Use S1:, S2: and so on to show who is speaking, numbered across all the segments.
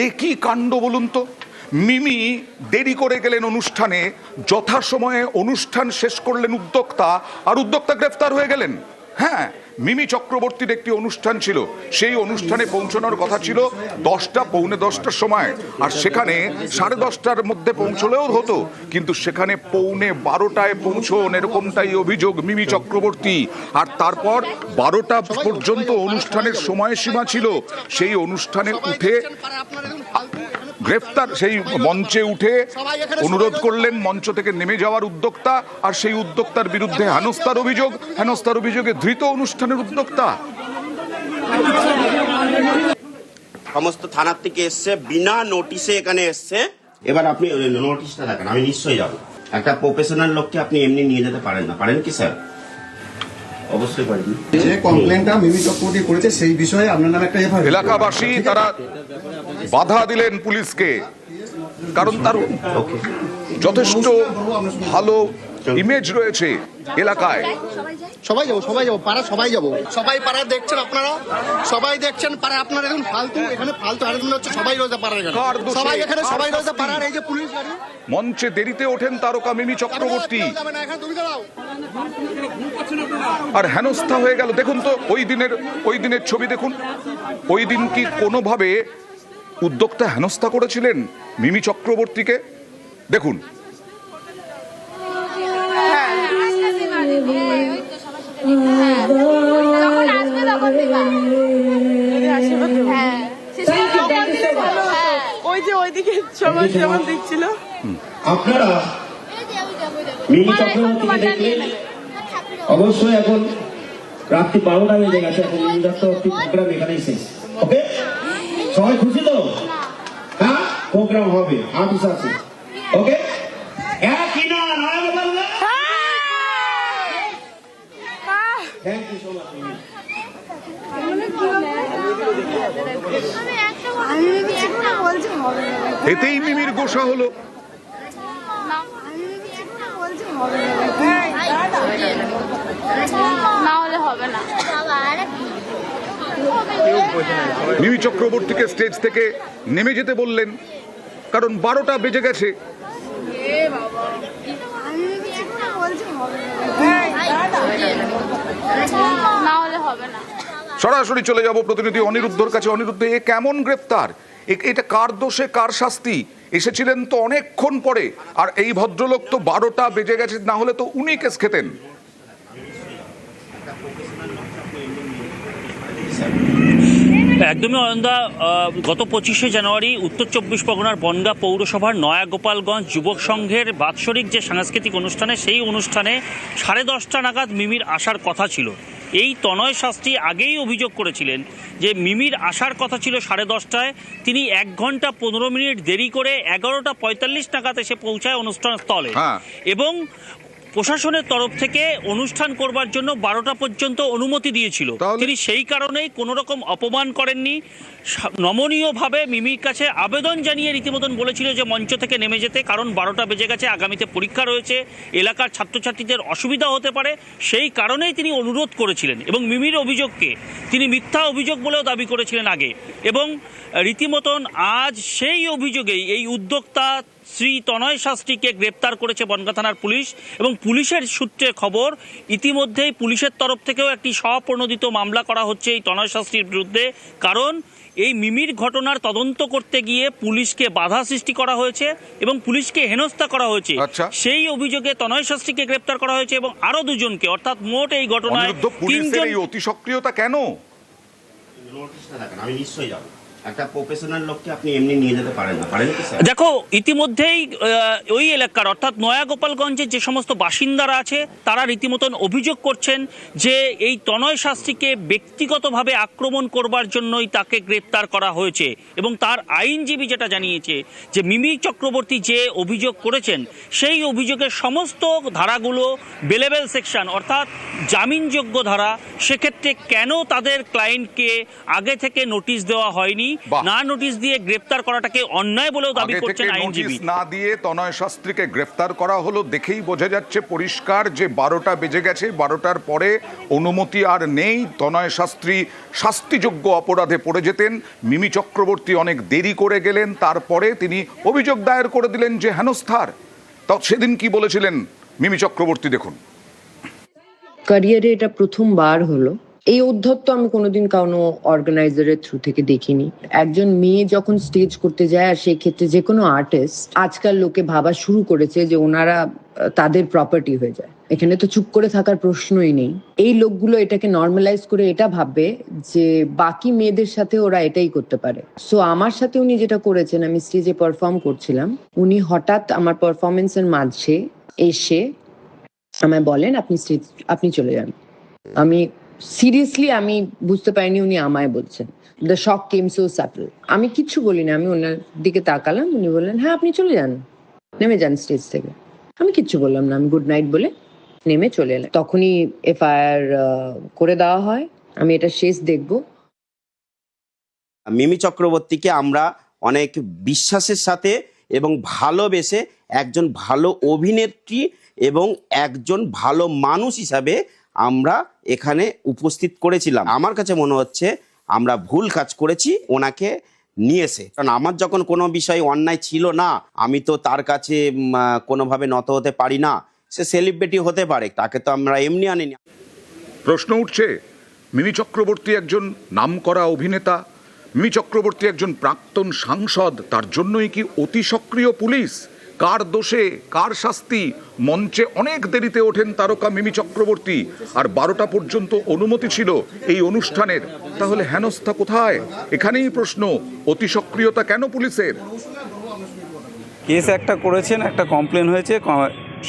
S1: এ কি কাণ্ড বলুন তো। মিমি দেরি করে গেলেন অনুষ্ঠানে, যথাসময়ে অনুষ্ঠান শেষ করলেন উদ্যোক্তা, আর উদ্যোক্তা গ্রেফতার হয়ে গেলেন। হ্যাঁ, মিমি চক্রবর্তীর একটি অনুষ্ঠান ছিল, সেই অনুষ্ঠানে পৌঁছানোর কথা ছিল 10টা পৌনে 10টার সময়, আর সেখানে 10:30টার মধ্যে পৌঁছলেও হতো, কিন্তু সেখানে পৌনে 12টায় পৌঁছন, এরকমটাই অভিযোগ মিমি চক্রবর্তী। আর তারপর 12টা পর্যন্ত অনুষ্ঠানের সময়সীমা ছিল, সেই অনুষ্ঠানে উঠে গ্রেফতার, সেই মঞ্চে উঠে অনুরোধ করলেন মঞ্চ থেকে নেমে যাওয়ার উদ্যোক্তা, আর সেই উদ্যোক্তার বিরুদ্ধে হেনস্থার অভিযোগে ধৃত অনুষ্ঠানের উদ্যোক্তা।
S2: সমস্ত থানার থেকে এসছে, বিনা নোটিশে এখানে এসছে। এবার আপনি নোটিশটা দেখেন, আমি নিশ্চয়ই যাবো। একটা প্রফেশনাল লোককে আপনি এমনি নিয়ে যেতে পারেন না, পারেন কি স্যার? অবশ্যই পারেন।
S3: যে কমপ্লেনটা মিমি চক্রবর্তী করেছে সেই বিষয়ে আপনার নামে একটা এফআইআর।
S1: এলাকাবাসী তারা বাধা দিলেন পুলিশকে, কারণ তার যথেষ্ট ভালো ইমেজ রয়েছে এলাকায়।
S3: সবাই যাবো পাড়া, সবাই পাড়া দেখছেন আপনারা, সবাই দেখছেন পাড়া। আপনারা এখন ফালতু, এখানে ফালতু আরেকজন হচ্ছে, সবাই রয়েছে পাড়ার এখানে, সবাই রয়েছে পাড়ার। এই যে পুলিশ গাড়ি,
S1: মঞ্চে দেরিতে ওঠেন তারকা মিমি চক্রবর্তী, আর হেনস্থা হয়ে গেল। দেখুন তো ওই দিনের ছবি দেখুন। ওই দিন কি কোনোভাবে উদ্যোক্তা হেনস্থা করেছিলেন মিমি চক্রবর্তীকে? দেখুন।
S4: ওই যে ওইদিকে সবাই যেমন দেখছিল,
S5: আপনারা মিমি চক্রবর্তীকে দেখলেন। অবশ্যই এখন রাত্রি 12টা বেজে গেছে, এখন মিমি চক্রবর্তী প্রোগ্রাম এখানেই শেষ। ওকে, সবাই খুশি তো? হ্যাঁ, প্রোগ্রাম হবে, আর্টিস্ট আছে। ওকে, একই না নারায়ণ বললে। Thank you so much.
S1: এতেই মিমির গোসা হলো। মিমি চক্রবর্তীকে স্টেজ থেকে নেমে যেতে বললেন, কারণ 12টা বেজে গেছে। সরাসরি চলে যাব প্রতিনিধি অনিরুদ্ধর কাছে। অনিরুদ্ধ, এ কেমন গ্রেপ্তার? এটা কার দোষে, কার শাস্তি? এসেছিলেন তো অনেকক্ষণ পরে, আর এই ভদ্রলোক তো 12টা বেজে গেছে, না হলে তো উনি কেস খেতেন।
S6: একদমই অয়নদা, গত 25শে জানুয়ারি উত্তর 24 পরগনার বনগাঁ পৌরসভার নয়াগোপালগঞ্জ যুবক সংঘের বাৎসরিক যে সাংস্কৃতিক অনুষ্ঠানে, সেই অনুষ্ঠানে 10:30 নাগাদ মিমির আসার কথা ছিল। এই তনয় শাস্ত্রী আগেই অভিযোগ করেছিলেন যে মিমির আসার কথা ছিল 10:30টায়, তিনি 1 ঘন্টা 15 মিনিট দেরি করে 11:45 নাগাদ এসে পৌঁছায় অনুষ্ঠান স্থলে, এবং প্রশাসনের তরফ থেকে অনুষ্ঠান করবার জন্য 12টা পর্যন্ত অনুমতি দিয়েছিল। তিনি সেই কারণেই কোনো রকম অপমান করেননি, নমনীয়ভাবে মিমির কাছে আবেদন জানিয়ে রীতিমতন বলেছিল যে মঞ্চ থেকে নেমে যেতে, কারণ 12টা বেজে গেছে, আগামীতে পরীক্ষা রয়েছে, এলাকার ছাত্রছাত্রীদের অসুবিধা হতে পারে, সেই কারণেই তিনি অনুরোধ করেছিলেন। এবং মিমির অভিযোগকে তিনি মিথ্যা অভিযোগ বলেও দাবি করেছিলেন আগে, এবং রীতিমতন আজ সেই অভিযোগেই এই উদ্যোক্তা শ্রী তনয় শাস্ত্রীকে গ্রেপ্তার করেছে বনগাঁ থানার পুলিশ। এবং পুলিশের সূত্রে খবর, ইতিমধ্যেই পুলিশের তরফ থেকেও একটি স্বপ্রণোদিত মামলা করা হচ্ছে এই তনয় শাস্ত্রীর বিরুদ্ধে, কারণ এই মিমির ঘটনার তদন্ত করতে গিয়ে পুলিশকে বাধা সৃষ্টি করা হয়েছে এবং পুলিশকে হেনস্থা করা হয়েছে। সেই অভিযোগে তনয় শাস্ত্রীকে গ্রেপ্তার করা হয়েছে এবং আরো দুজনকে, অর্থাৎ মোট এই ঘটনায় 3 জন।
S1: অতি সক্রিয়তা কেন?
S2: নোটিশটা দেখেন, আমি নিশ্চয়ই যাবো। একটা প্রফেশনাল লোককে আপনি এমনি নিয়ে যেতে পারেন না, পারেন কি স্যার?
S6: দেখো, ইতিমধ্যেই ওই এলাকার অর্থাৎ নয়াগোপালগঞ্জের যে সমস্ত বাসিন্দারা আছে, তারা রীতিমতন অভিযোগ করছেন যে এই তনয় শাস্ত্রীকে ব্যক্তিগতভাবে আক্রমণ করবার জন্যই তাকে গ্রেপ্তার করা হয়েছে। এবং তার আইনজীবী যেটা জানিয়েছে যে মিমি চক্রবর্তী যে অভিযোগ করেছেন, সেই অভিযোগের সমস্ত ধারাগুলো বেলেবেল সেকশন, অর্থাৎ জামিনযোগ্য ধারা। সেক্ষেত্রে কেন তাদের ক্লায়েন্টকে আগে থেকে নোটিশ দেওয়া হয়নি,
S1: বাহ।
S6: না নোটিশ দিয়ে গ্রেপ্তার করাটাকে অন্যায় বলেও দাবি
S1: আগে
S6: করছেন
S1: থেকে নোটিশ
S6: আইনজীবী।
S1: না দিয়ে তনয় শাস্ত্রীকে গ্রেফতার করা হলো দেখেই বোঝা যাচ্ছে পরিষ্কার যে 12টা বেজে গেছে, 12টার পরে অনুমতি আর নেই। তনয় শাস্ত্রী শাস্তিযোগ্য অপরাধে পড়ে যেতেন। মিমি চক্রবর্তী অনেক দেরি করে গেলেন, তারপরে তিনি অভিযোগ দায়ের করে দিলেন যে হেনস্থার। তা সেদিন কি বলেছিলেন মিমি চক্রবর্তী দেখুন।
S7: ক্যারিয়ারে এটা প্রথমবার হলো। এই উদ্ধত্ত আমি কোনোদিন কোনো অর্গানাইজারের থ্রু থেকে দেখিনি। একজন মেয়ে যখন স্টেজ করতে যায়, আর সেই ক্ষেত্রে যে কোনো আর্টিস্ট, আজকাল লোকে ভাবা শুরু করেছে যে ওনারা তাদের প্রপার্টি হয়ে যায়। এখানে তো চুপ করে থাকার প্রশ্নই নেই। এই লোকগুলো এটাকে নর্মালাইজ করে এটা ভাববে যে বাকি মেয়েদের সাথে ওরা এটাই করতে পারে। সো আমার সাথে উনি যেটা করেছেন, আমি স্টেজে পারফর্ম করছিলাম, উনি হঠাৎ আমার পারফরমেন্সের মাঝে এসে আমায় বলেন আপনি চলে যান। আমি সিরিয়াসলি আমি বুঝতে পারিনি উনি আমায় বলছেন। The shock came so subtle. আমি কিচ্ছু বলিনি, আমি ওনার দিকে তাকালাম, উনি বললেন হ্যাঁ আপনি চলে যান, নেমে যান স্টেজ থেকে। আমি কিচ্ছু বললাম না, আমি গুড নাইট বলে নেমে চলে এলাম। তখনই এফআইআর করে দেওয়া হয়। আমি এটা শেষ দেখবো।
S2: মিমি চক্রবর্তীকে আমরা অনেক বিশ্বাসের সাথে এবং ভালোবেসে একজন ভালো অভিনেত্রী এবং একজন ভালো মানুষ হিসাবে আমরা এখানে উপস্থিত করেছিলাম। আমার কাছে মনে হচ্ছে আমরা ভুল কাজ করেছি ওনাকে নিয়ে এসে, কারণ আমার যখন কোনো বিষয় অন্যায় ছিল না, আমি তো তার কাছে কোনোভাবে নত হতে পারি না। সে সেলিব্রিটি হতে পারে, তাকে তো আমরা এমনি আনিনি।
S1: প্রশ্ন উঠছে, মিমি চক্রবর্তী একজন নামকরা অভিনেতা, মিমি চক্রবর্তী একজন প্রাক্তন সাংসদ, তার জন্যই কি অতি সক্রিয় পুলিশ? কার দোষে, কার শাস্তি? মঞ্চে অনেক দেরিতে ওঠেন তারকা মিমি চক্রবর্তী, আর 12টা পর্যন্ত অনুমতি ছিল এই অনুষ্ঠানের। তাহলে হেনস্থা কোথায়? এখানেই প্রশ্ন, অতি সক্রিয়তা কেন পুলিশের?
S8: কেস একটা করেছেন, একটা কমপ্লেন হয়েছে,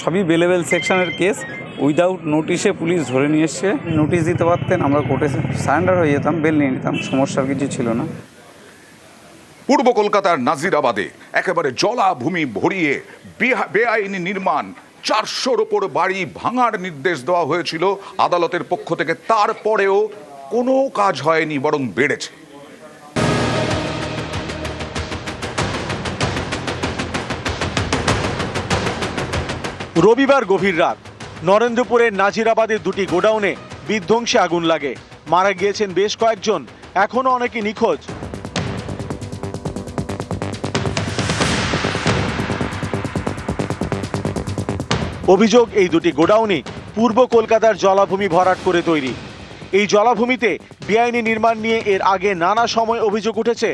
S8: সবই বেলেবেল সেকশনের কেস। উইদাউট নোটিশে পুলিশ ধরে নিয়ে এসছে। নোটিশ দিতে পারতেন, আমরা কোর্টে সারেন্ডার হয়ে যেতাম, বেল নিয়ে নিতাম, সমস্যার কিছু ছিল না।
S1: পূর্ব কলকাতার নাজিরাবাদে একেবারে জলাভূমি ভরিয়ে বেআইনি নির্মাণ, 400-র ওপর বাড়ি ভাঙার নির্দেশ দেওয়া হয়েছিল আদালতের পক্ষ থেকে। তারপরেও কোনো কাজ হয়নি, বরং বেড়েছে।
S9: রবিবার গভীর রাত নরেন্দ্রপুরের নাজিরাবাদের দুটি গোডাউনে বিধ্বংসী আগুন লাগে। মারা গিয়েছেন বেশ কয়েকজন, এখনো অনেকে নিখোঁজ। অভিযোগ, এই দুটি গোডাউনই পূর্ব কলকাতার জলাভূমি ভরাট করে তৈরি। এই জলাভূমিতে বেআইনি নির্মাণ নিয়ে এর আগে নানা সময় অভিযোগ উঠেছে।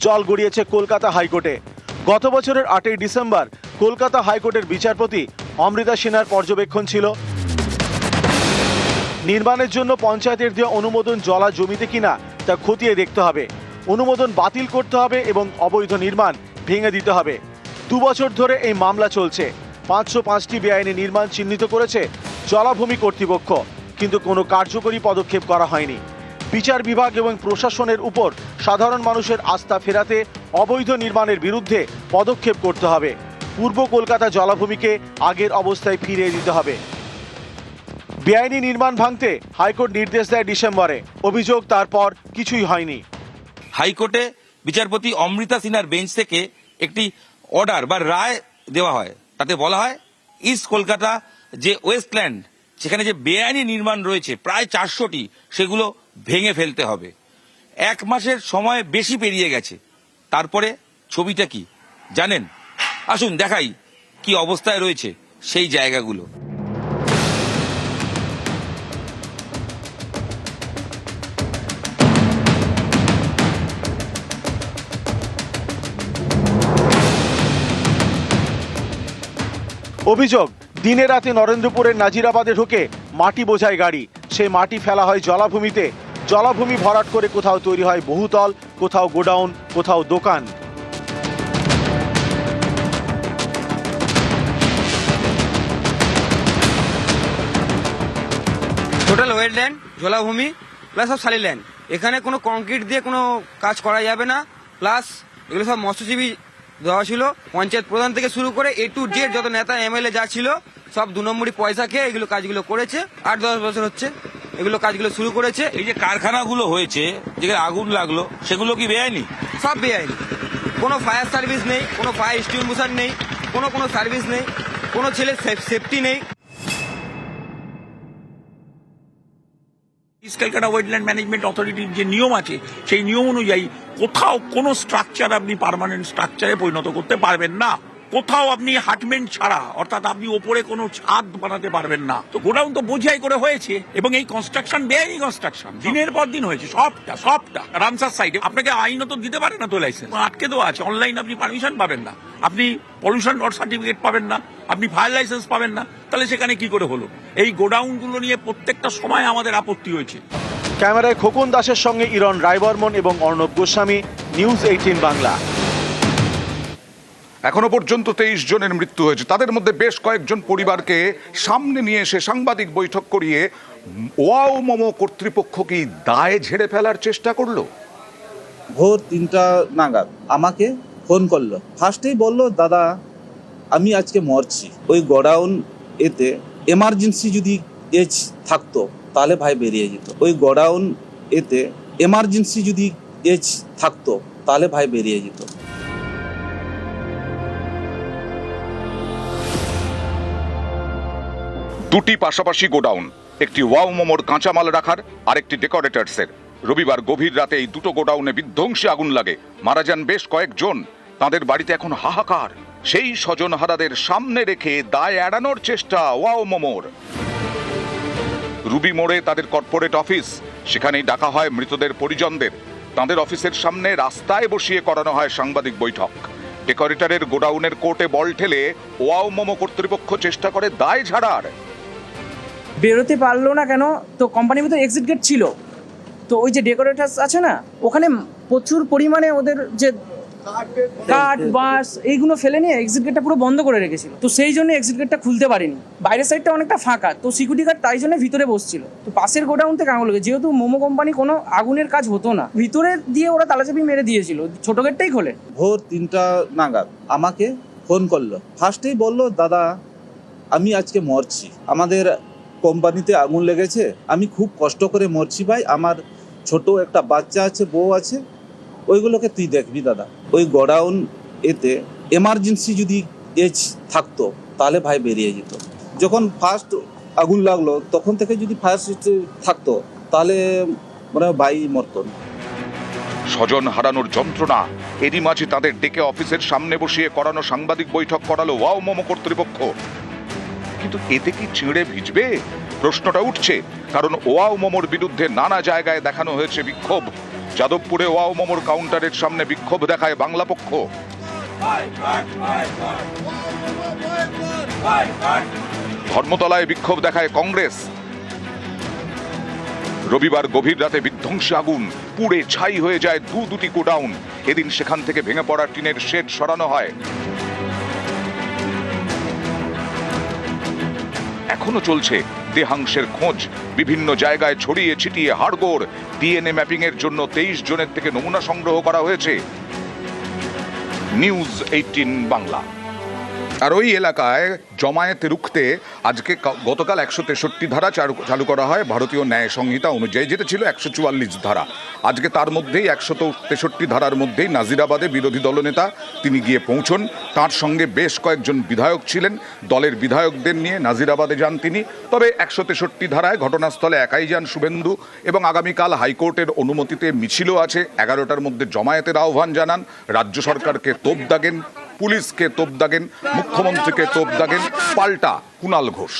S9: জল গড়িয়েছে কলকাতা হাইকোর্টে। গত বছরের 8ই ডিসেম্বর কলকাতা হাইকোর্টের বিচারপতি অমৃতা সিনহার পর্যবেক্ষণ ছিল। নির্মাণের জন্য পঞ্চায়েতের দেওয়া অনুমোদন জলা জমিতে কিনা তা খতিয়ে দেখতে হবে। অনুমোদন বাতিল করতে হবে এবং অবৈধ নির্মাণ ভেঙে দিতে হবে। 2 বছর ধরে এই মামলা চলছে। 505টি বেআইনি নির্মাণ চিহ্নিত করেছে জলাভূমি কর্তৃপক্ষ, কিন্তু কোনো কার্যকরী পদক্ষেপ করা হয়নি। বিচার বিভাগ এবং প্রশাসনের উপর সাধারণ মানুষের আস্থা ফেরাতে অবৈধ নির্মাণের বিরুদ্ধে পদক্ষেপ করতে হবে। পূর্ব কলকাতা জলাভূমিকে আগের অবস্থায় ফিরিয়ে দিতে হবে। বেআইনি নির্মাণ ভাঙতে হাইকোর্ট নির্দেশ দেয় ডিসেম্বরে। অভিযোগ, তারপর কিছুই হয়নি।
S10: হাইকোর্টে বিচারপতি অমৃতা সিনহার বেঞ্চ থেকে একটি অর্ডার বা রায় দেওয়া হয়। তাতে বলা হয় ইস্ট কলকাতা যে ওয়েস্টল্যান্ড, সেখানে যে বেআইনি নির্মাণ রয়েছে প্রায় 400টি, সেগুলো ভেঙে ফেলতে হবে। 1 মাসের সময় বেশি পেরিয়ে গেছে। তারপরে ছবিটা কি জানেন? আসুন দেখাই কি অবস্থায় রয়েছে সেই জায়গাগুলো।
S9: অভিযোগ, দিনে রাতে নরেন্দ্রপুরের নাজিরাবাদে ঢুকে মাটি বোঝাই গাড়ি। সেই মাটি ফেলা হয় জলাভূমিতে। জলাভূমি ভরাট করে কোথাও তৈরি হয় বহুতল, কোথাও গোডাউন, কোথাও দোকান।
S11: টোটাল ওয়েটল্যান্ড, জলাভূমি প্লাস সব সালি ল্যান্ড। এখানে কোনো কংক্রিট দিয়ে কোনো কাজ করা যাবে না। প্লাস এগুলো সব মৎস্যজীবী দেওয়া ছিল। পঞ্চায়েত প্রধান থেকে শুরু করে A to Z যত নেতা MLA যা ছিল সব 2 নম্বরই পয়সা খেয়ে এগুলো কাজগুলো করেছে। 8-10 বছর হচ্ছে। এগুলো কাজগুলো শুরু করেছে।
S10: এই যে কারখানাগুলো হয়েছে যেখানে আগুন লাগলো সেগুলো কি বেআইনি?
S11: সব বেআইনি। কোনো ফায়ার সার্ভিস নেই, কোনো ফায়ার এক্সটিংগুইশার নেই, কোনো সার্ভিস নেই, কোনো ছেলে সেফটি নেই।
S6: ইস্ট ক্যালকাটা ওয়েটল্যান্ড ম্যানেজমেন্ট অথরিটির যে নিয়ম আছে সেই নিয়ম অনুযায়ী কোথাও কোনো স্ট্রাকচার আপনি পার্মানেন্ট স্ট্রাকচারে পরিণত করতে পারবেন না। কোথাও আপনি হাটমেন্ট ছাড়া, অর্থাৎ আপনি ওপরে কোনো ছাদ বানাতে পারবেন না। তো গোডাউন তো বোঝাই করে হয়েছে এবং এই কনস্ট্রাকশন বেআইনি কনস্ট্রাকশন দিনের পর দিন হয়েছে, সবটা রামসার সাইডে। আপনাকে আইনত দিতে পারে না তো লাইসেন্স, আটকে দেওয়া আছে। অনলাইন আপনি পারমিশন পাবেন না, আপনি পলিউশন সার্টিফিকেট পাবেন না, আপনি ফায়ার লাইসেন্স পাবেন না। তাহলে সেখানে কি করে হলো? এই গোডাউনগুলো নিয়ে প্রত্যেকটা সময় আমাদের আপত্তি হয়েছে।
S9: ক্যামেরায় খোকন দাসের সঙ্গে ইরন রায়বর্মন এবং অর্ণব গোস্বামী, নিউজ 18 বাংলা।
S1: এখনো পর্যন্ত 23 জনের মৃত্যু হয়েছে, তাদের মধ্যে বেশ কয়েকজন পরিবারকে সামনে নিয়ে এসে সাংবাদিক বৈঠক করিয়ে ওয়াও মোমো কর্তৃপক্ষ কি দায় ঝেড়ে ফেলার চেষ্টা করলো।
S12: ভোর 3টা নাগাদ আমাকে ফোন করলো। ফার্স্টেই বলল, দাদা আমি আজকে মরছি, ওই গোডাউন এতে এমার্জেন্সি যদি এজ থাকতো তাহলে ভাই বেরিয়ে যেত। ওই গোডাউন এতে এমার্জেন্সি যদি এজ থাকতো তাহলে ভাই বেরিয়ে যেত।
S1: দুটি পাশাপাশি গোডাউন, একটি ওয়াও মোমোর কাঁচামাল রাখার, আরেকটি ডেকোরেটার্সের। রবিবার গভীর রাতে এই দুটো গোডাউনে বিধ্বংসী আগুন লাগে, মারা যান বেশ কয়েকজন। তাদের বাড়িতে এখন হাহাকার। সেই স্বজনহারাদের সামনে রেখে দায় এড়ানোর চেষ্টা ওয়াও মোমোর। রুবি মোড়ে তাদের কর্পোরেট অফিস, সেখানেই ডাকা হয় মৃতদের পরিজনদের। তাদের অফিসের সামনে রাস্তায় বসিয়ে করানো হয় সাংবাদিক বৈঠক। ডেকোরেটরের গোডাউনের কোর্টে বল ঠেলে ওয়াও মোমো কর্তৃপক্ষ চেষ্টা করে দায় ঝাড়ার।
S13: বেরোতে পারলো না কেন? তো কোম্পানির ভিতরে এক্সিট গেট ছিল, তো ওই যে ডেকোরেটার্স আছে না, ওখানে প্রচুর পরিমাণে ওদের যে কাঠ বাঁশ এইগুলো ফেলে নিয়ে এক্সিট গেটটা পুরো বন্ধ করে রেখেছিল। তো সেই জন্য এক্সিট গেটটা খুলতে পারিনি। বাইরের সাইডটা অনেকটা ফাঁকা, তো সিকিউরিটি গার্ড তাই জন্য ভিতরে বসছিল। তো পাশের গোডাউন থেকে আগুন লাগে, যেহেতু মোমো কোম্পানি কোনো আগুনের কাজ হতো না, ভিতরে দিয়ে ওরা তালাচাবি মেরে দিয়েছিল, ছোট গেটটাই খোলে।
S12: ভোর 3টা নাগাদ আমাকে ফোন করলো। ফার্স্টেই বলল, দাদা আমি আজকে মরছি, আমাদের কোম্পানিতে আগুন লেগেছে, আমি খুব কষ্ট করে মরছি ভাই, আমার ছোট একটা বাচ্চা আছে, বউ আছে, ওইগুলোকে তুই দেখবি দাদা। ওই গোডাউন এতে এমার্জেন্সি যদি এজ থাকতো তাহলে ভাই বেরিয়ে যেত। যখন ফার্স্ট আগুন লাগলো তখন থেকে যদি ফায়ার সিস্টেম থাকতো তাহলে মনে হয় ভাই মরতো না।
S1: স্বজন হারানোর যন্ত্রণা, এরই মাঝে তাদের ডেকে অফিসের সামনে বসিয়ে করানো সাংবাদিক বৈঠক করালো ওয়াও মোমো কর্তৃপক্ষ। কিন্তু এতে কি চিঁড়ে ভিজবে? প্রশ্নটা উঠছে, কারণ ওয়াও মোমোর বিরুদ্ধে নানা জায়গায় দেখানো হয়েছে বিক্ষোভ। যাদবপুরে ওয়াও মোমোর কাউন্টারের সামনে বিক্ষোভ দেখায় বাংলা পক্ষ। ধর্মতলায় বিক্ষোভ দেখায় কংগ্রেস। রবিবার গভীর রাতে বিধ্বংসী আগুন, পুড়ে ছাই হয়ে যায় দুটি গোডাউন। এদিন সেখান থেকে ভেঙে পড়া টিনের শেড সরানো হয়। এখনো চলছে দেহাংশের খোঁজ, বিভিন্ন জায়গায় ছড়িয়ে ছিটিয়ে হাড়গোড়। ডিএনএ ম্যাপিং এর জন্য 23 জনের থেকে নমুনা সংগ্রহ করা হয়েছে। নিউজ 18 বাংলা। আর ওই এলাকায় জমায়েতে রুখতে আজকে গতকাল 163 ধারা চালু করা হয় ভারতীয় ন্যায় সংহিতা অনুযায়ী, যেটা ছিল 144 ধারা। আজকে তার মধ্যেই 163 ধারার মধ্যেই নাজিরাবাদে বিরোধী দলনেতা তিনি গিয়ে পৌঁছন। তার সঙ্গে বেশ কয়েকজন বিধায়ক ছিলেন, দলের বিধায়কদের নিয়ে নাজিরাবাদে যান তিনি। তবে 163 ধারায় ঘটনাস্থলে একাই যান শুভেন্দু, এবং আগামীকাল হাইকোর্টের অনুমতিতে মিছিলও আছে। 11টার মধ্যে জমায়েতের আহ্বান জানান। রাজ্য সরকারকে তোপ দাগেন, পুলিশকে তোপ দাগেন, মুখ্যমন্ত্রীকে তোপ দাগেন পাল্টা কুণাল ঘোষ।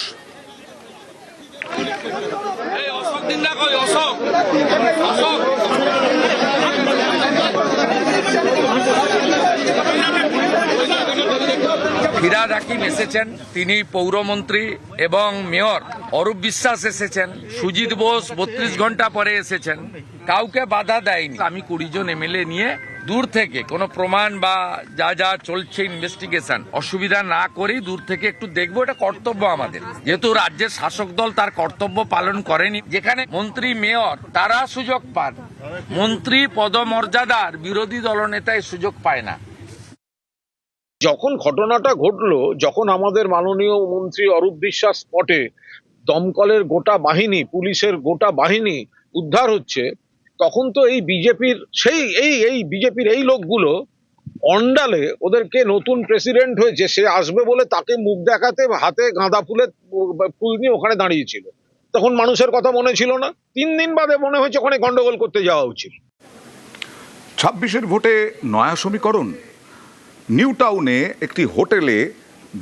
S10: ফিরহাদ হাকিম এসেছেন, তিনি পৌরমন্ত্রী, এবং মেয়র অরূপ বিশ্বাস এসেছেন, সুজিত বোস 32 ঘন্টা পরে এসেছেন। কাউকে বাধা দেয়নি। আমি 20 জন এমএলএ নিয়ে দূর থেকে কোনো প্রমাণ বা যা যা চলছে ইনভেস্টিগেশন অসুবিধা না করেই দূর থেকে একটু দেখবো, এটা কর্তব্য আমাদের। যেহেতু রাজ্যের শাসক দল তার কর্তব্য পালন করেনি, যেখানে মন্ত্রী মেয়র তারা সুযোগ পান, মন্ত্রী পদমর্যাদার বিরোধী দলনেতা এই সুযোগ পায় না।
S14: যখন ঘটনাটা ঘটলো, যখন আমাদের মাননীয় মন্ত্রী অরূপ বিশ্বাস স্পটে দমকলের গোটা বাহিনী, পুলিশের গোটা বাহিনী উদ্ধার হচ্ছে, তখন তো এই বিজেপির এই বিজেপির এই লোকগুলো অন্ডালে ওদেরকে নতুন প্রেসিডেন্ট হয়েছে সে আসবে বলে তাকে মুখ দেখাতে হাতে গাঁদা ফুল নিয়ে ওখানে দাঁড়িয়েছিল। তখন মানুষের কথা মনে ছিল না, 3 দিন বাদে মনে হয়েছে ওখানে গন্ডগোল করতে যাওয়া উচিত।
S1: 26-এর ভোটে নয়া সমীকরণ। নিউ টাউনে একটি হোটেলে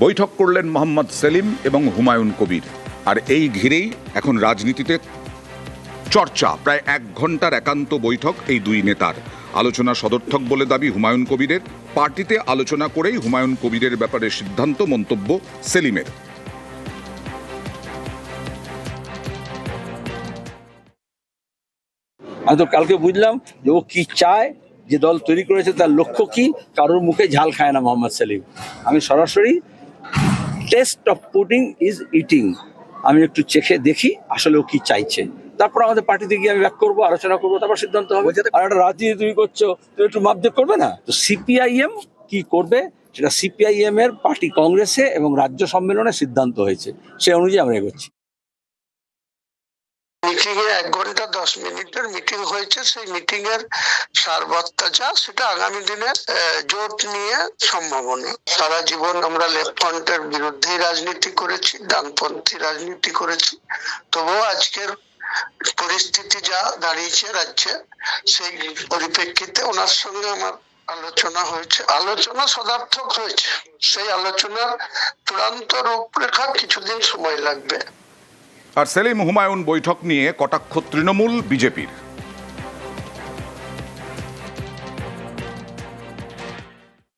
S1: বৈঠক করলেন মোহাম্মদ সেলিম এবং হুমায়ুন কবির, আর এই ঘিরেই এখন রাজনীতিতে চর্চা। প্রায় 1 ঘন্টার একান্ত বৈঠক এই দুই নেতার। আলোচনা সদর্থক বলে দাবি হুমায়ুন কবিরের। পার্টিতে আলোচনা করেই হুমায়ুন কবিরের ব্যাপারে সিদ্ধান্ত, মন্তব্য সেলিমের।
S15: আমি তো কালকে বুঝলাম যে ও কি চায়, যে দল তৈরি করেছে তার লক্ষ্য কি। কারোর মুখে ঝাল খায় না মোহাম্মদ সেলিম। আমি সরাসরি test of pudding is eating, আমি একটু চেখে দেখি আসলে ও কি চাইছে, তারপর আমাদের পার্টিতে গিয়ে আমি ব্যাক করবো, আলোচনা করবো, তারপর সিদ্ধান্ত হবে। আর একটা রাজনীতি তুমি করছো, তুমি একটু মাপদেখ করবে না? তো সিপিআইএম কি করবে সেটা সিপিআইএম এর পার্টি কংগ্রেসে এবং রাজ্য সম্মেলনে সিদ্ধান্ত হয়েছে, সে অনুযায়ী আমরা এগোচ্ছি।
S16: মিটিং এ 1 ঘন্টা 10 মিনিটের মিটিং হয়েছে। সেই মিটিং এর সারবত্তা যা, সেটা আগামী দিনে জোট নিয়ে সম্ভাবনা। সারা জীবন আমরা লেফট ফ্রন্টের বিরুদ্ধেই রাজনীতি করেছি, ডানপন্থী রাজনীতি করেছি, তবুও আজকের পরিস্থিতি যা দাঁড়িয়েছে রাজ্যে, সেই পরিপ্রেক্ষিতে ওনার সঙ্গে আমার আলোচনা হয়েছে। আলোচনা সদার্থক হয়েছে। সেই আলোচনার চূড়ান্ত রূপরেখা কিছুদিন সময় লাগবে।
S1: আর সেলিম হুমায়ুন বৈঠক নিয়ে কটাক্ষ তৃণমূল বিজেপির।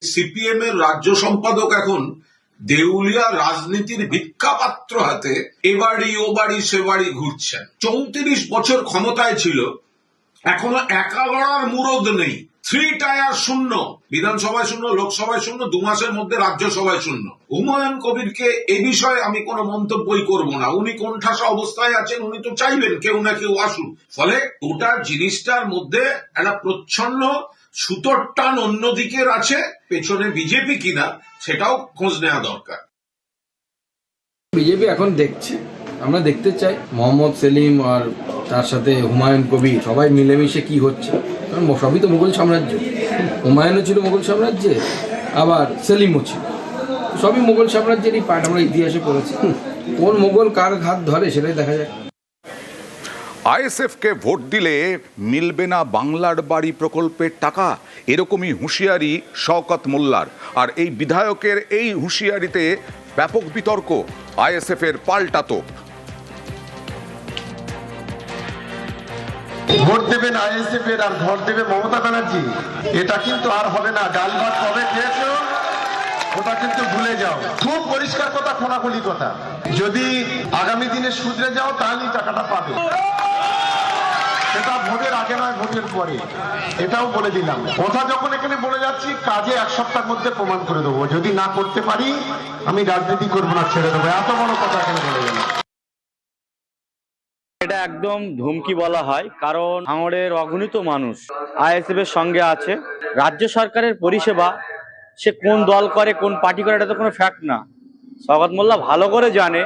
S17: সিপিএম এর রাজ্য সম্পাদক এখন দেউলিয়া রাজনীতির ভিক্ষাপাত্র হাতে এবাড়ি ও বাড়ি সে বাড়ি ঘুরছেন। 34 বছর ক্ষমতায় ছিল, এখনো একাগড়ার মুরদ নেই। 3 টায়ার শূন্য, বিধানসভায় শূন্য, লোকসভায় শূন্য, 2 মাসের মধ্যে রাজ্যসভায় শূন্য। হুমায়ুন কবিরকে এ বিষয়ে আমি কোনো মন্তব্যই করব না। উনি কোণঠাসা অবস্থায় আছেন, উনি তো চাইবেন কেউ না কেউ আসুক। ফলে গোটা জিনিসটার মধ্যে একটা প্রচ্ছন্ন সুতোর টান অন্যদিকের আছে, পেছনে বিজেপি কিনা সেটাও খোঁজ নেওয়া দরকার।
S18: বিজেপি এখন দেখছে, আমরা দেখতে চাই মোহাম্মদ সেলিম আর তার সাথে হুমায়ুন কবির সবাই মিলেমিশে কি হচ্ছে। কারণ সবই তো মুঘল সাম্রাজ্য, হুমায়ুনও ছিল মুঘল সাম্রাজ্যে, আবার সেলিমও ছিল, সবই মুঘল সাম্রাজ্যেরই পার্ট। আমরা ইতিহাসে পড়েছি, কোন মুঘল কার হাত ধরে সেটাই দেখা যায়।
S1: আইএসএফকে ভোট দিলে মিলবে না বাংলার বাড়ি প্রকল্পের টাকা, এরকমই হুঁশিয়ারি শওকত মোল্লার। আর এই বিধায়কের এই হুঁশিয়ারিতে ব্যাপক বিতর্ক। আইএসএফ এর পাল্টা তোপ।
S19: ভোট দেবেন আইএসএফ এর আর ভোট দেবে মমতা ব্যানার্জি, এটা কিন্তু আর হবে না। ডাল ভাত কবে খেয়েছো ওটা কিন্তু ভুলে যাও। খুব পরিষ্কার কথা, খোলাখুলি কথা। যদি আগামী দিনে শুধরে যাও তাহলেই টাকাটা পাবে। সেটা ভোটের আগে নয়, ভোটের পরে। এটাও বলে দিলাম। কথা যখন এখানে বলে যাচ্ছি, কাজে 1 সপ্তাহের মধ্যে প্রমাণ করে দেবো। যদি না করতে পারি আমি রাজনীতি করবো না, ছেড়ে দেবো। এত বড় কথা এখানে বলে গেলাম।
S6: এটা একদম ধমকি বলা হয়, কারণ ভাঙড়ের অগণিত মানুষ আইএসএফ এর সঙ্গে আছে। রাজ্য সরকারের পরিষেবা সে কোন দল করে, কোন পার্টি করে, এটা তো কোনো ফ্যাক্ট না। শওকত মোল্লা ভালো করে জানে,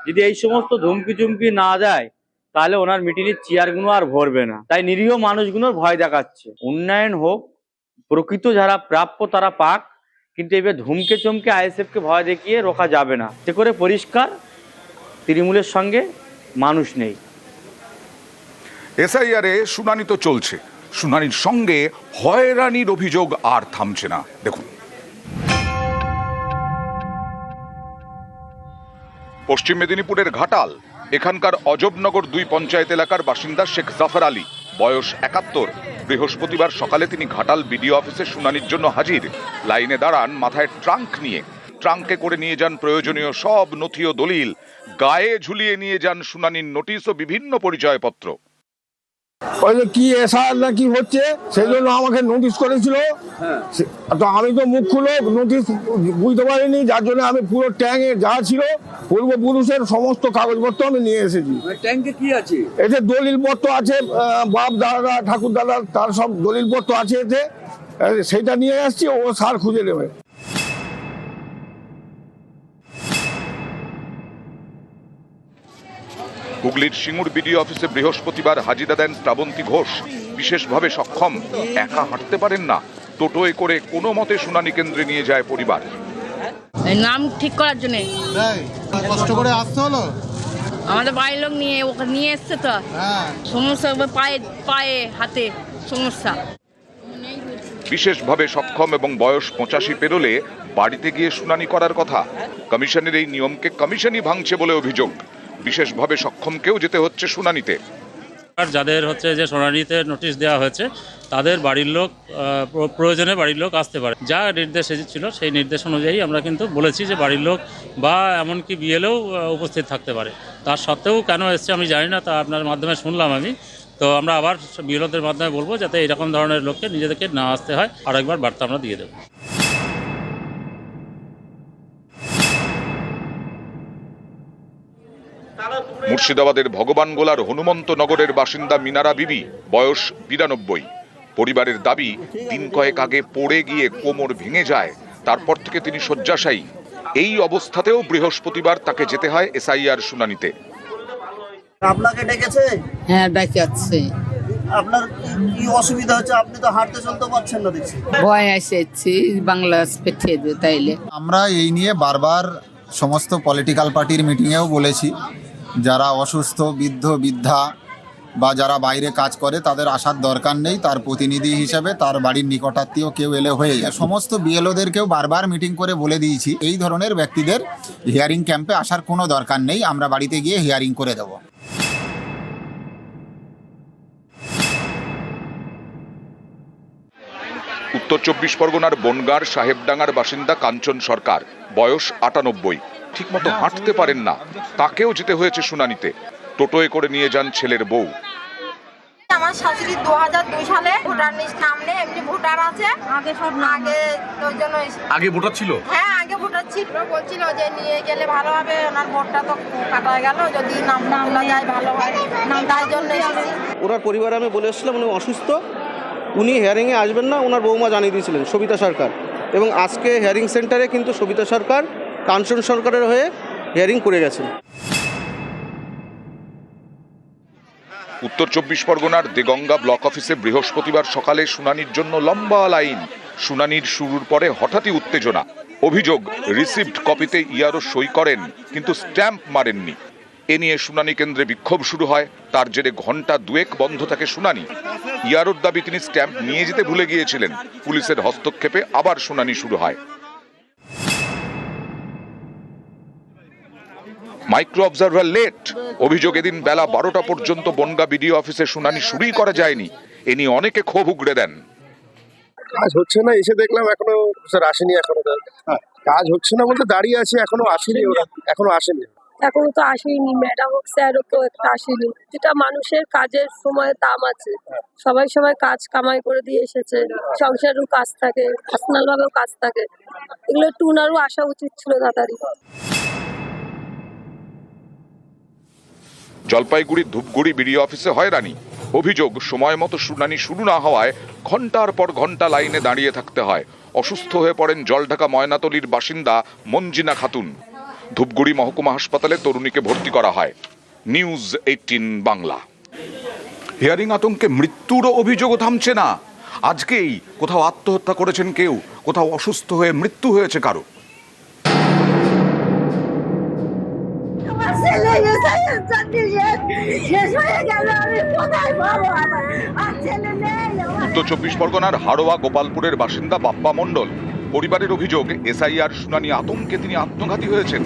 S6: যদি এই সমস্ত ধমকি চুমকি না দেয় তাহলে ওনার মিটিংয়ের চেয়ারগুলো আর ভরবে না। তাই নিরীহ মানুষগুলোর ভয় দেখাচ্ছে। উন্নয়ন হোক, প্রকৃত যারা প্রাপ্য তারা পাক, কিন্তু এবার ধমকে চমকে আইএসএফকে ভয় দেখিয়ে রোখা যাবে না। এতে করে পরিষ্কার তৃণমূলের সঙ্গে মানুষ নেই।
S1: এসআইআরে শুনানি তো চলছে, শুনানির সঙ্গে হয়রানির অভিযোগ আর থামছে না। দেখুন, পশ্চিম মেদিনীপুরের ঘাটাল, এখানকার অজবনগর 2 পঞ্চায়েত এলাকার বাসিন্দা শেখ জাফর আলী, বয়স 71। বৃহস্পতিবার সকালে তিনি ঘাটাল বিডিও অফিসে শুনানির জন্য হাজির। লাইনে দাঁড়ান মাথায় ট্রাঙ্ক নিয়ে। ট্রাঙ্কে করে নিয়ে যান প্রয়োজনীয় সব নথি ও দলিল। গায়ে ঝুলিয়ে নিয়ে যান শুনানির নোটিশ ও বিভিন্ন পরিচয়পত্র।
S20: কি এসআর না কি হচ্ছে সেই জন্য আমাকে নোটিশ করেছিল। তো আমি তো মুখ খুলে নোটিশ বুঝতে পারিনি, যার জন্য আমি পুরো ট্যাঙ্কে যা ছিল পূর্বপুরুষের সমস্ত কাগজপত্র আমি নিয়ে এসেছি।
S18: ট্যাঙ্কে কি আছে?
S20: এতে দলিলপত্র আছে, বাপ দাদা ঠাকুর দাদা তার সব দলিলপত্র আছে এতে, সেটা নিয়ে আসছি, ও সার খুঁজে নেবে।
S1: হুগলির সিঙ্গুর বিডিও অফিসে বৃহস্পতিবার হাজিরা দেন শ্রাবন্তী ঘোষ। বিশেষভাবে সক্ষম, একা হাঁটতে পারেন না, টোটোয় করে কোনো মতে শুনানি কেন্দ্রে নিয়ে যায় পরিবার।
S4: নাম ঠিক করার জন্য
S3: কষ্ট করে আসতে হলো।
S4: আমাদের বাড়ির লোক নিয়ে এসছে তো সমস্যা, পায়ে হাতে সমস্যা।
S1: বিশেষভাবে সক্ষম এবং বয়স 85 পেরোলে বাড়িতে গিয়ে শুনানি করার কথা। কমিশনের এই নিয়মকে কমিশনই ভাঙছে বলে অভিযোগ। বিশেষভাবে সক্ষমকেও যেতে হচ্ছে শুনানিতে।
S6: যাদের যে শুনানিতে নোটিশ দেওয়া হয়েছে তাদের বাড়ির লোক প্রয়োজনে বাড়ির লোক আসতে পারে। যা নির্দেশ এসেছিল সেই নির্দেশ অনুযায়ী আমরা কিন্তু বলেছি যে বাড়ির লোক বা এমনকি বিএলও উপস্থিত থাকতে পারে। তার সত্ত্বেও কেন এসছে আমি জানি না, তা আপনার মাধ্যমে শুনলাম আমি। তো আমরা আবার বিএলওদের মাধ্যমে বলবো যাতে এরকম ধরনের লোককে নিজেদেরকে না আসতে হয়, আর একবার বার্তা আমরা দিয়ে দেবো।
S1: মুর্শিদাবাদের ভগবানগোলার হনুমন্তনগরের বাসিন্দা মিনারা বিবি, বয়স 92। পরিবারের দাবি, দিন কয়েক আগে পড়ে গিয়ে কোমর ভেঙে যায়, তারপর থেকে তিনি শয্যাশায়ী। এই অবস্থাতেও বৃহস্পতিবার তাকে যেতে হয় এসআইআর শুনানিতে।
S21: আপনাকে ডেকেছে?
S4: হ্যাঁ, ডেকেছে।
S21: আপনার কি অসুবিধা হচ্ছে? আপনি তো হাঁটতে চলতে পারছেন না দেখছি।
S4: ভয় এসেছি, বাংলা পেঠিয়ে দে তাইলে।
S22: আমরা এই নিয়ে বারবার সমস্ত পলিটিক্যাল পার্টির মিটিংয়েও বলেছি, যারা অসুস্থ, বৃদ্ধ বৃদ্ধা বা যারা বাইরে কাজ করে তাদের আসার দরকার নেই। তার প্রতিনিধি হিসেবে তার বাড়ির নিকটাত্মীয় কেউ এলে হয়ে যায়। সমস্ত বিএলওদেরকেও বারবার মিটিং করে বলে দিয়েছি, এই ধরনের ব্যক্তিদের হিয়ারিং ক্যাম্পে আসার কোনো দরকার নেই, আমরা বাড়িতে গিয়ে হিয়ারিং করে দেব।
S1: উত্তর 24 পরগনার বনগাঁর সাহেবডাঙ্গার বাসিন্দা কাঞ্চন সরকার, বয়স 98। ঠিকমতো হাঁটতে পারেন না, তাকেও যেতে হয়েছে শুনানিতে। টোটোয় করে নিয়ে যান ছেলের বউ।
S23: আমার শাশুড়ি 2002 সালে ভোটার লিস্ট নাম নেই, এমনি ভোটার আছে।
S1: আগে ভোটার ছিল?
S23: হ্যাঁ, আগে ভোটার ছিল। বলছিল যে নিয়ে গেলে ভালো হবে, ওনার ভোটটা তো কাটা গেল, যদি নাম তোলা যায় ভালো হয়, তাই জন্য এসেছি।
S21: ওনার পরিবারে আমি বলে এসেছিলাম উনি অসুস্থ, উনি হিয়ারিংয়ে আসবেন না, ওনার বৌমা জানিয়ে দিয়েছিলেন সবিতা সরকার। এবং আজকে হিয়ারিং সেন্টারে কিন্তু সবিতা সরকার কাঞ্চন সরকারের হয়ে হিয়ারিং করে গেছেন।
S1: উত্তর 24 পরগনার দেগঙ্গা ব্লক অফিসে বৃহস্পতিবার সকালে শুনানির জন্য লম্বা লাইন। শুনানির শুরুর পরে হঠাৎই উত্তেজনা। অভিযোগ, রিসিভড কপিতে ইয়ারও সই করেন কিন্তু স্ট্যাম্প মারেননি। এ নিয়ে শুনানি কেন্দ্রে বিক্ষোভ শুরু হয়। তার জেরে ঘন্টা দুয়েক বন্ধ থাকে শুনানি। ইয়ারোর দাবি তিনি স্ট্যাম্প নিয়ে যেতে ভুলে গিয়েছিলেন। পুলিশের হস্তক্ষেপে আবার শুনানি শুরু হয়। Micro observer late. অভিযোগ, এদিন বেলা 12টা পর্যন্ত বনগাঁ বিডিও অফিসে শুনানি শুরুই করা যায়নি। এ নিয়ে অনেকে ক্ষোভ উগড়ে দেন।
S19: কাজ হচ্ছে না, এসে দেখলাম এখনো স্যার আসেনি। এখনো কাজ হচ্ছে না বলতে দাঁড়িয়ে আছে, এখনো আসেনি, ওরা এখনো আসেনি।
S23: এখনো তো আসেনি, ম্যাডাম হোক স্যারও তো একটা আসেনি। যেটা মানুষের কাজের সময় দাম আছে, সবাই সবাই কাজ কামাই করে দিয়ে এসেছে, সংসারেরও কাজ থাকে, পার্সোনাল ভাবেও কাজ থাকে, এগুলো একটু উনারও আসা উচিত ছিল তাড়াতাড়ি।
S1: জলপাইগুড়ির ধূপগুড়ি বিডিও অফিসে হয়রানি। অভিযোগ, সময় মতো শুনানি শুরু না হওয়ায় ঘন্টার পর ঘন্টা লাইনে দাঁড়িয়ে থাকতে হয়। অসুস্থ হয়ে পড়েন জলঢাকা ময়নাতলির বাসিন্দা মঞ্জিনা খাতুন। ধূপগুড়ি মহকুমা হাসপাতালে তরুণীকে ভর্তি করা হয়। নিউজ 18 বাংলা। হিয়ারিং আতঙ্কে মৃত্যুরও অভিযোগও থামছে না। আজকেই কোথাও আত্মহত্যা করেছেন কেউ, কোথাও অসুস্থ হয়ে মৃত্যু হয়েছে কারো। উত্তর 24 পরগনার হাড়োয়া গোপালপুরের বাসিন্দা বাপ্পা মণ্ডল। পরিবারের অভিযোগ, এসআইআর শুনানি আতঙ্কে তিনি আত্মঘাতী হয়েছেন।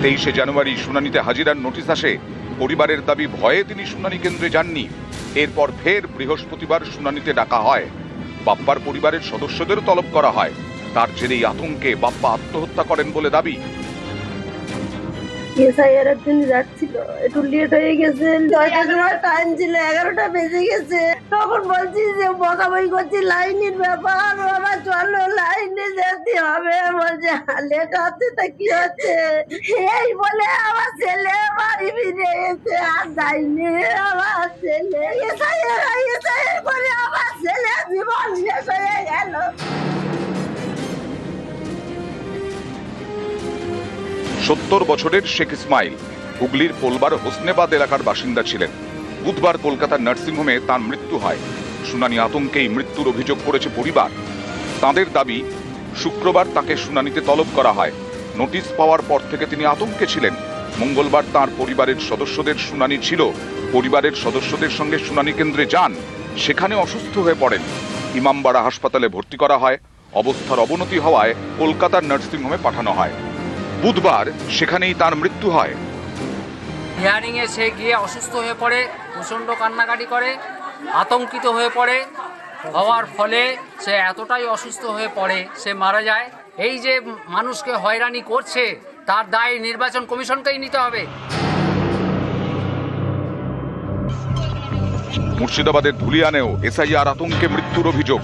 S1: 23শে জানুয়ারি শুনানিতে হাজিরার নোটিশ আসে। পরিবারের দাবি, ভয়ে তিনি শুনানি কেন্দ্রে যাননি। এরপর ফের বৃহস্পতিবার শুনানিতে ডাকা হয়। বাপ্পার পরিবারের সদস্যদের তলব করা হয়। তার জেরেই আতঙ্কে বাপ্পা আত্মহত্যা করেন বলে দাবি।
S23: এসআইআর এর জন্য যাচ্ছিল, একটু লেট হয়ে গেছে, 9টার সময় টাইম ছিল, 11টা বেজে গেছে। তখন বলছি যে বকাবকি করছি, লাইনের ব্যাপার, বাবা চলো লাইনে যেতে হবে। বলছে লেট হচ্ছে, তা কি হচ্ছে এই বলে আমার ছেলে বাড়ি ফিরে এসে আর যায়নি। আমার ছেলে এসআইআর করে আমার ছেলে জীবন শেষ হয়ে গেল।
S1: 70 বছরের শেখ ইসমাইল হুগলির পোলবার হোসনেবাদ এলাকার বাসিন্দা ছিলেন। বুধবার কলকাতার নার্সিংহোমে তার মৃত্যু হয়। শুনানি আতঙ্কেই মৃত্যুর অভিযোগ করেছে পরিবার। তাদের দাবি, শুক্রবার তাকে শুনানিতে তলব করা হয়। নোটিশ পাওয়ার পর থেকে তিনি আতঙ্কে ছিলেন। মঙ্গলবার তার পরিবারের সদস্যদের শুনানি ছিল। পরিবারের সদস্যদের সঙ্গে শুনানি কেন্দ্রে যান, সেখানে অসুস্থ হয়ে পড়েন। ইমামবাড়া হাসপাতালে ভর্তি করা হয়। অবস্থার অবনতি হওয়ায় কলকাতার নার্সিংহোমে পাঠানো হয়। বুধবার সেখানেই তার মৃত্যু হয়।
S2: হিয়ারিংয়ে সে গিয়ে অসুস্থ হয়ে পড়ে, প্রচণ্ড কান্নাকাটি করে, আতঙ্কিত হয়ে পড়ে। হওয়ার ফলে সে এতটাই অসুস্থ হয়ে পড়ে সে মারা যায়। এই যে মানুষকে হয়রানি করছে তার দায় নির্বাচন কমিশনকেই নিতে হবে।
S1: মুর্শিদাবাদের ধুলিয়ানেও এসআইআর আতঙ্কে মৃত্যুর অভিযোগ।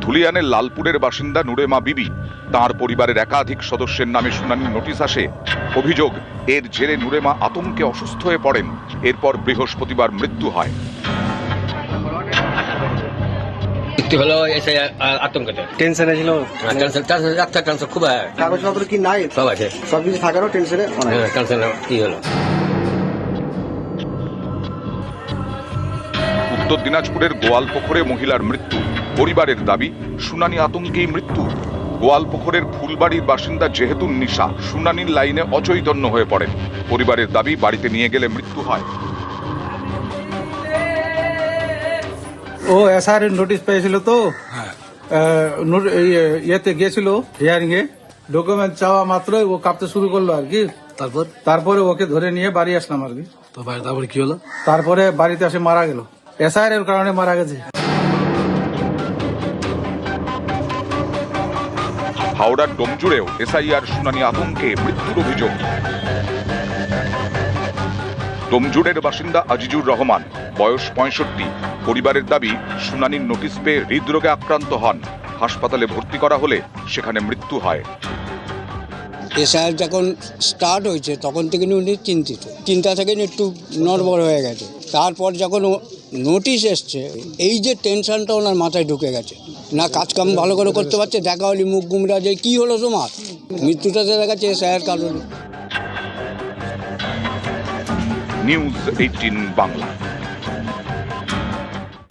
S1: ধুলিয়ানের লালপুরের বাসিন্দা নুরেমা বিবি, তার পরিবারের একাধিক সদস্যের নামে শুনানির নোটিশ আসে। অভিযোগ, এর জেরে নুরেমা আতঙ্কে অসুস্থ হয়ে পড়েন। এরপর বৃহস্পতিবার মৃত্যু হয়।
S5: হলো আতঙ্কতে টেনশনে ছিল, টেনশন খুব।
S21: কাগজপত্র কি নাই?
S5: সব আছে,
S21: সব কিছু থাকারও টেনশনে
S5: টেনশন কি হলো।
S1: উত্তর দিনাজপুরের গোয়ালপুকুরে মহিলার মৃত্যু। পরিবারের দাবি, শুনানি আতঙ্কেই মৃত্যু। গোয়ালপুকুরের ফুলবাড়ির বাসিন্দা যেহেতু নিশা শুনানির লাইনে অচৈতন্য হয়ে পড়েন। পরিবারের দাবি, বাড়িতে নিয়ে গেলে মৃত্যু হয়।
S7: ও এসআর নোটিশ পেয়েছিল তো ইয়েতে গিয়েছিল হিয়ারিং এ, ডকুমেন্ট চাওয়া মাত্রই ও কাঁপতে শুরু করলো আর কি। তারপরে ওকে ধরে নিয়ে বাড়ি আসলাম আর কি। তারপরে কি হলো? তারপরে বাড়িতে এসে মারা গেল, এসআর এর কারণে মারা গেছে।
S1: হাওড়ার ডোমজুড়েও এসআইআর শুনানি আতঙ্কে মৃত্যুর অভিযোগ। ডোমজুড়ের বাসিন্দা আজিজুর রহমান, বয়স 65। পরিবারের দাবি, শুনানির নোটিশ পেয়ে হৃদরোগে আক্রান্ত হন। হাসপাতালে ভর্তি করা হলে সেখানে মৃত্যু হয়।
S24: এসআইআর যখন স্টার্ট হয়েছে তখন থেকে উনি চিন্তিত, চিন্তা থেকে একটু নড়বড় হয়ে গেছে। তারপর যখন নোটিশ এসছে, এই যে টেনশনটা ওনার মাথায় ঢুকে গেছে, না কাজকাম ভালো করে করতে পারছে, দেখা হলি মুখ গুমরা যে কি হলো তোমার, মৃত্যুটা দেখা গেছে এসআইআর কারণে।
S1: নিউজ 18 বাংলা।